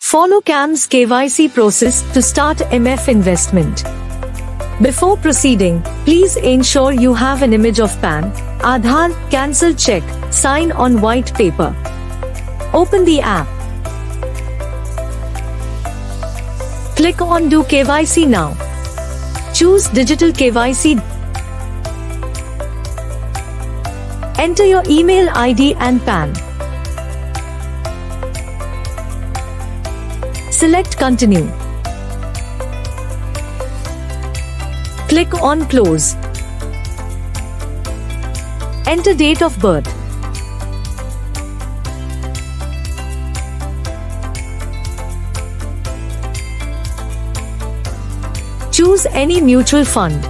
Follow CAMS KYC process to start MF investment. Before proceeding, please ensure you have an image of PAN, Aadhaar, cancel check, sign on white paper. Open the app. Click on Do KYC now. Choose Digital KYC. Enter your email ID and PAN. Select Continue. Click on Close. Enter date of birth. Choose any mutual fund.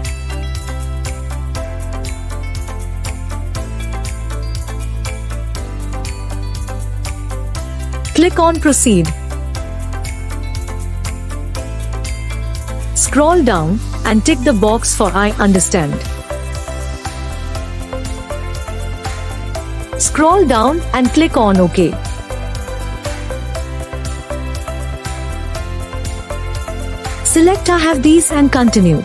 Click on Proceed. Scroll down and tick the box for I understand. Scroll down and click on OK. Select I have these and continue.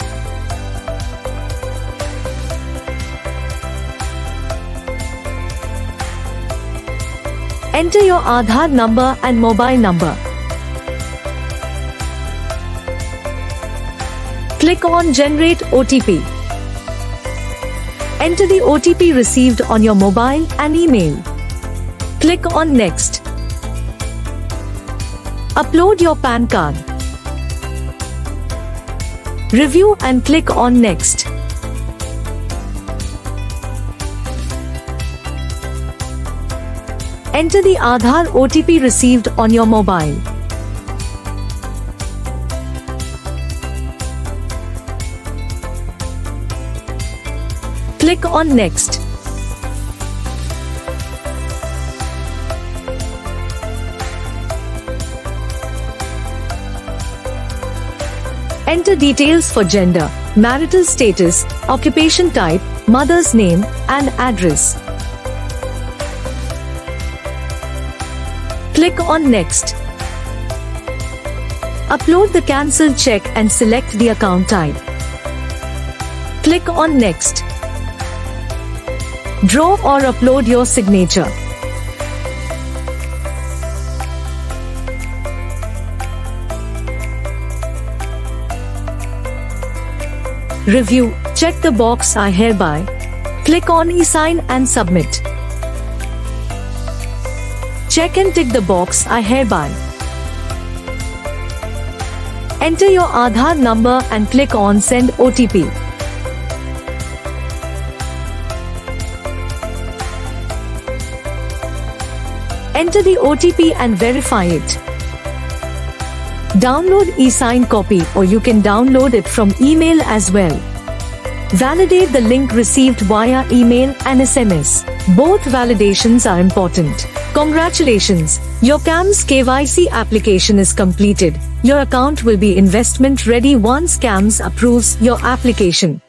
Enter your Aadhaar number and mobile number. Click on Generate OTP. Enter the OTP received on your mobile and email. Click on Next. Upload your PAN card. Review and click on Next. Enter the Aadhaar OTP received on your mobile. Click on Next. Enter details for gender, marital status, occupation type, mother's name, and address. Click on Next. Upload the cancelled check and select the account type. Click on Next. Draw or upload your signature. Review. Check the box I hereby. Click on e-sign and submit. Check and tick the box I hereby. Enter your Aadhaar number and click on Send OTP. Enter the OTP and verify it. Download e-sign copy or you can download it from email as well. Validate the link received via email and SMS. Both validations are important. Congratulations! Your CAMS KYC application is completed. Your account will be investment ready once CAMS approves your application.